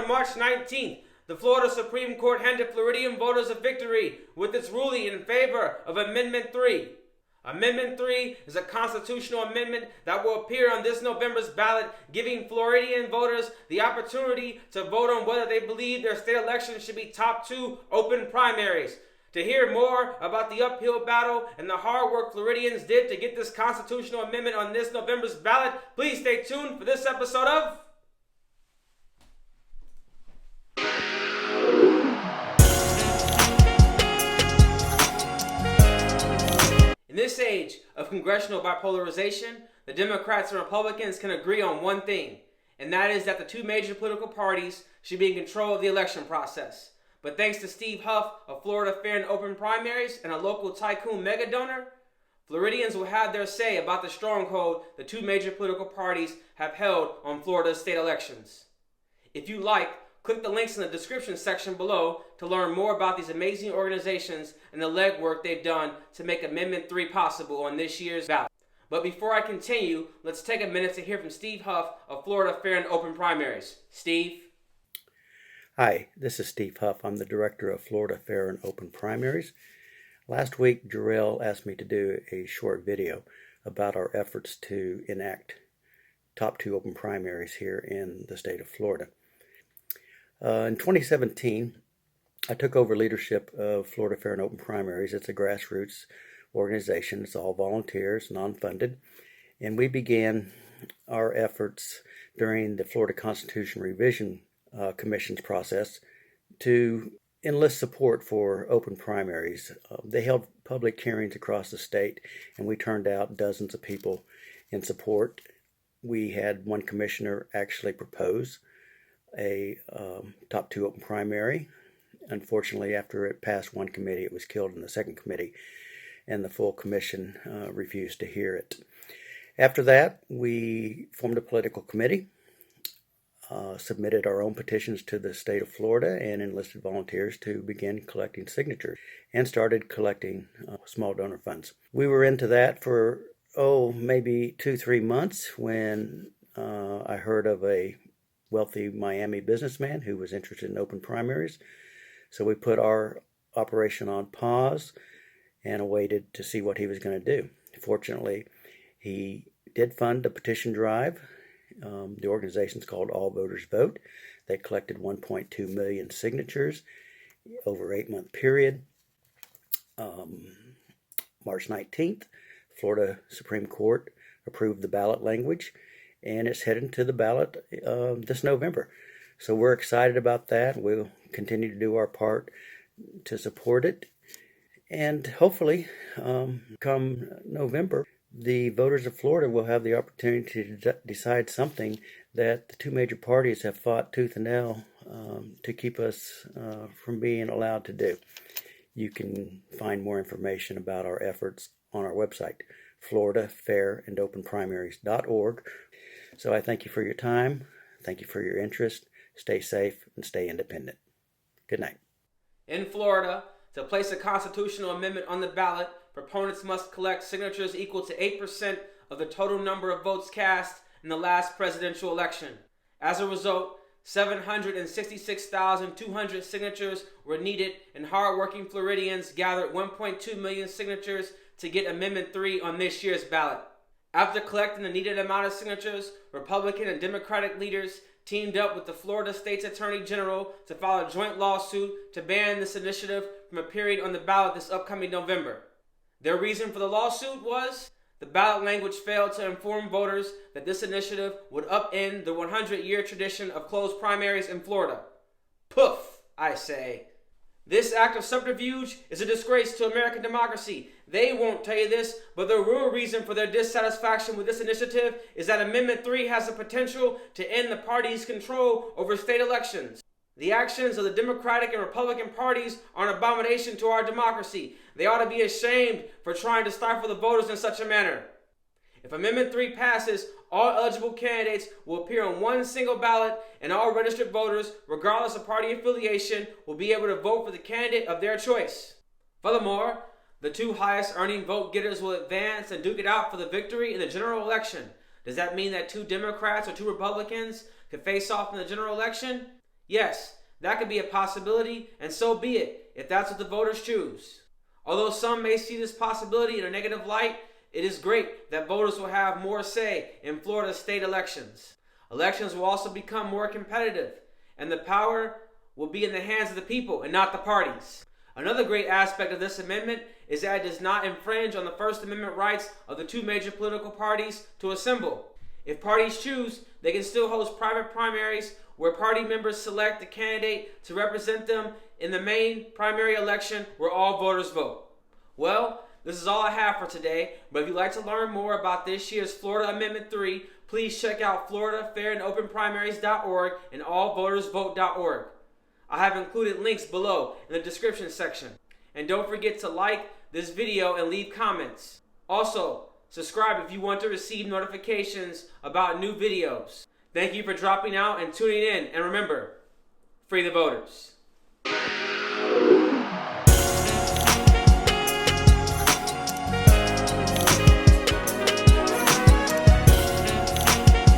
on March 19th, the Florida Supreme Court handed Floridian voters a victory with its ruling in favor of Amendment 3. Amendment 3 is a constitutional amendment that will appear on this November's ballot, giving Floridian voters the opportunity to vote on whether they believe their state election should be top 2 open primaries. To hear more about the uphill battle and the hard work Floridians did to get this constitutional amendment on this November's ballot, please stay tuned for this episode of In this age of congressional bipolarization, the Democrats and Republicans can agree on one thing, and that is that the two major political parties should be in control of the election process. But thanks to Steve Huff of Florida Fair and Open Primaries and a local tycoon mega donor, Floridians will have their say about the stronghold the two major political parties have held on Florida's state elections. If you like, click the links in the description section below to learn more about these amazing organizations and the legwork they've done to make Amendment 3 possible on this year's ballot. But before I continue, let's take a minute to hear from Steve Huff of Florida Fair and Open Primaries. Steve? Hi, this is Steve Huff. I'm the director of Florida Fair and Open Primaries. Last week, Jarrell asked me to do a short video about our efforts to enact top 2 open primaries here in the state of Florida. In 2017, I took over leadership of Florida Fair and Open Primaries. It's a grassroots organization. It's all volunteers, non-funded. And we began our efforts during the Florida Constitution Revision Commission's process to enlist support for open primaries. They held public hearings across the state, and we turned out dozens of people in support. We had one commissioner actually propose a top 2 open primary. Unfortunately, after it passed one committee, it was killed in the second committee, and the full commission refused to hear it. After that, we formed a political committee, submitted our own petitions to the state of Florida, and enlisted volunteers to begin collecting signatures, and started collecting small donor funds. We were into that for, maybe 2-3 months when I heard of a wealthy Miami businessman who was interested in open primaries. So we put our operation on pause and awaited to see what he was going to do. Fortunately, he did fund a petition drive. The organization's called All Voters Vote. They collected 1.2 million signatures over an 8-month period. March 19th, Florida Supreme Court approved the ballot language, and it's headed to the ballot this November. So we're excited about that. We'll continue to do our part to support it. And hopefully, come November, the voters of Florida will have the opportunity to decide something that the two major parties have fought tooth and nail to keep us from being allowed to do. You can find more information about our efforts on our website, floridafairandOpenprimaries.org. So I thank you for your time. Thank you for your interest. Stay safe and stay independent. Good night. In Florida, to place a constitutional amendment on the ballot, proponents must collect signatures equal to 8% of the total number of votes cast in the last presidential election. As a result, 766,200 signatures were needed, and hardworking Floridians gathered 1.2 million signatures to get Amendment 3 on this year's ballot. After collecting the needed amount of signatures, Republican and Democratic leaders teamed up with the Florida State's Attorney General to file a joint lawsuit to ban this initiative from appearing on the ballot this upcoming November. Their reason for the lawsuit was the ballot language failed to inform voters that this initiative would upend the 100-year tradition of closed primaries in Florida. Poof, I say. This act of subterfuge is a disgrace to American democracy. They won't tell you this, but the real reason for their dissatisfaction with this initiative is that Amendment 3 has the potential to end the party's control over state elections. The actions of the Democratic and Republican parties are an abomination to our democracy. They ought to be ashamed for trying to stifle the voters in such a manner. If Amendment 3 passes, all eligible candidates will appear on one single ballot, and all registered voters, regardless of party affiliation, will be able to vote for the candidate of their choice. Furthermore, the two highest earning vote getters will advance and duke it out for the victory in the general election. Does that mean that two Democrats or two Republicans could face off in the general election? Yes, that could be a possibility, and so be it, if that's what the voters choose. Although some may see this possibility in a negative light, it is great that voters will have more say in Florida state elections. Elections will also become more competitive, and the power will be in the hands of the people and not the parties. Another great aspect of this amendment is that it does not infringe on the First Amendment rights of the two major political parties to assemble. If parties choose, they can still host private primaries where party members select a candidate to represent them in the main primary election where all voters vote. Well, this is all I have for today, but if you'd like to learn more about this year's Florida Amendment 3, please check out FloridaFairAndOpenPrimaries.org and AllVotersVote.org. I have included links below in the description section. And don't forget to like this video and leave comments. Also, subscribe if you want to receive notifications about new videos. Thank you for dropping out and tuning in, and remember, free the voters.